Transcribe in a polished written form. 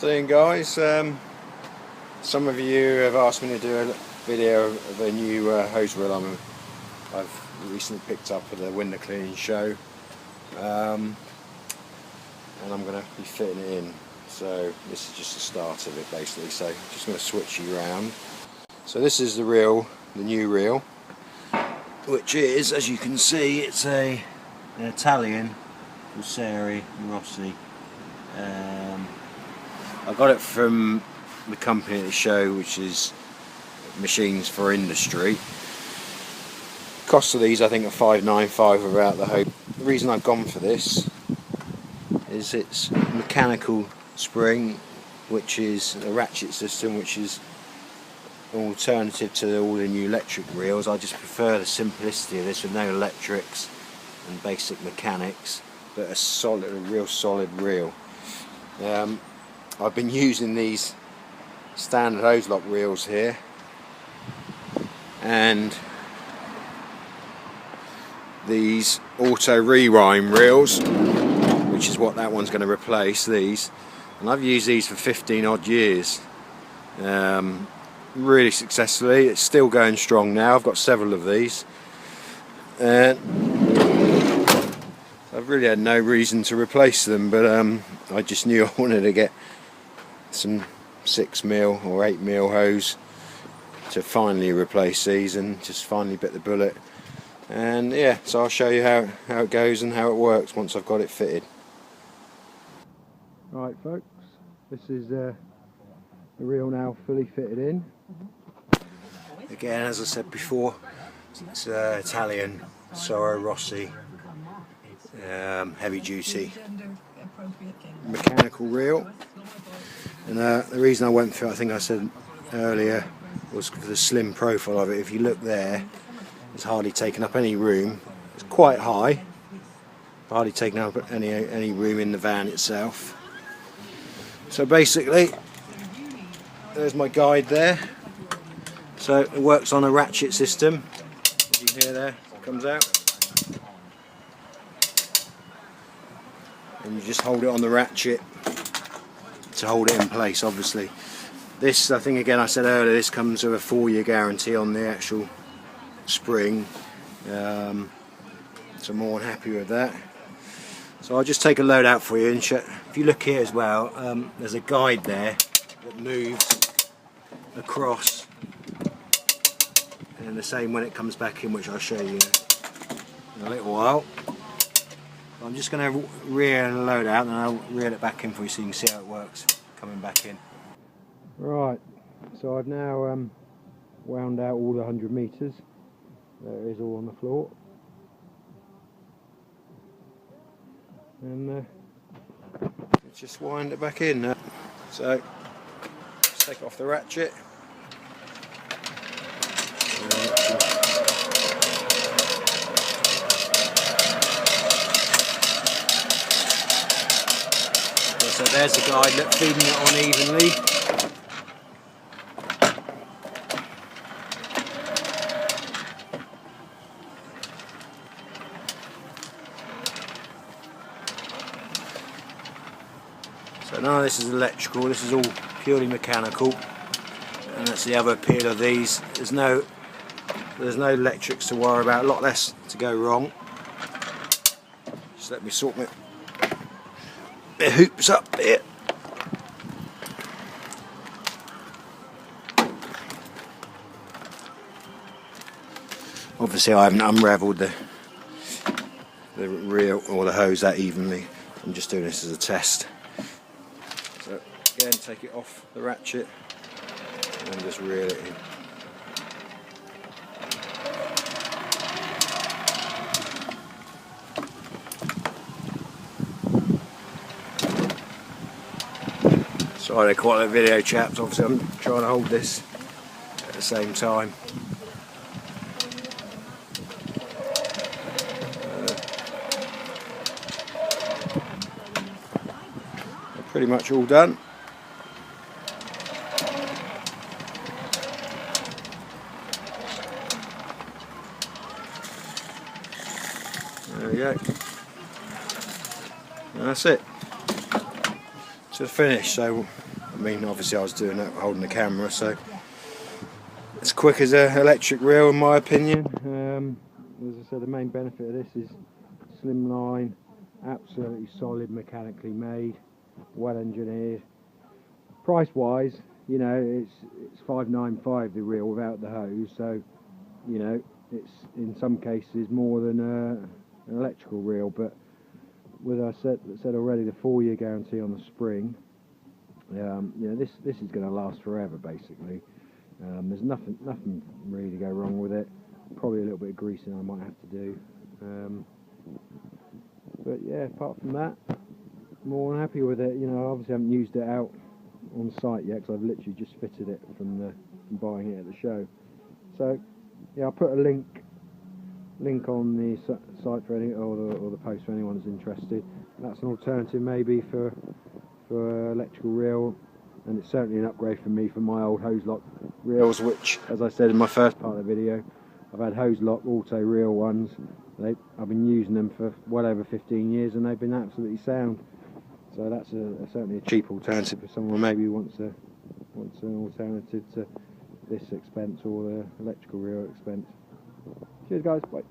Afternoon guys, some of you have asked me to do a video of a new hose reel I've recently picked up at the window cleaning show, and I'm going to be fitting it in. So this is just the start of it basically, so I'm just going to switch you around. So this is the reel, the new reel, which is, as you can see, it's an Italian Rossi. I got it from the company at the show, which is Machines for Industry. Cost of these I think are $5.95 without the hose. The reason I've gone for this is it's mechanical spring, which is a ratchet system, which is an alternative to all the new electric reels. I just prefer the simplicity of this with no electrics and basic mechanics, but a real solid reel. I've been using these standard hose lock reels here, and these auto rewind reels, which is what that one's going to replace these, and I've used these for 15 odd years, really successfully. It's still going strong now. I've got several of these, and I've really had no reason to replace them, but I just knew I wanted to get some 6mm or 8mm hose to finally replace these and just finally bit the bullet. And yeah, so I'll show you how it goes and how it works once I've got it fitted. Right folks, this is the reel now fully fitted in. Again, as I said before, it's Italian Rossi heavy duty mechanical reel, and the reason I went for it, I think I said earlier, was for the slim profile of it. If you look there, it's hardly taken up any room. It's quite high, hardly taken up any room in the van itself. So basically, there's my guide there. So it works on a ratchet system, as you hear there, it comes out. And you just hold it on the ratchet to hold it in place, obviously. This, I think again I said earlier, this comes with a 4-year guarantee on the actual spring, so I'm more than happy with that. So I'll just take a load out for you and show. If you look here as well, there's a guide there that moves across, and the same when it comes back in, which I'll show you in a little while. I'm just going to reel a load out and I'll reel it back in for you so you can see how it works coming back in. Right, so I've now wound out all the 100 metres. There it is, all on the floor. And let's just wind it back in now. So, let's take it off the ratchet. So there's the guide, look, feeding it on evenly. So none of this is electrical, this is all purely mechanical, and that's the other appeal of these. There's no electrics to worry about, a lot less to go wrong. Just let me sort my hoops up here. Obviously I haven't unravelled the reel or the hose that evenly. I'm just doing this as a test. So again, take it off the ratchet and just reel it in. Sorry, they're quite a video, chaps. Obviously, I'm trying to hold this at the same time. They're pretty much all done. There we go. And that's it. to the finish. So I mean, obviously I was doing that holding the camera, so it's quick as an electric reel in my opinion. As I said, the main benefit of this is slimline, absolutely solid, mechanically made, well engineered. Price wise, you know, it's $5.95 the reel without the hose, so you know it's in some cases more than an electrical reel. But with I said already, the 4-year guarantee on the spring, you know, this is going to last forever basically. There's nothing really to go wrong with it. Probably a little bit of greasing I might have to do, but yeah, apart from that, more than happy with it. You know, I obviously haven't used it out on site yet because I've literally just fitted it from buying it at the show. So yeah, I'll put a link on the site for any or the post for anyone who's interested. That's an alternative maybe for electrical reel, and it's certainly an upgrade for me from my old hose lock reels, which, as I said in my first part of the video, I've had hose lock auto reel ones. I've been using them for well over 15 years and they've been absolutely sound. So that's certainly a cheap alternative for someone maybe who wants an alternative to this expense or the electrical reel expense. Cheers guys, bye.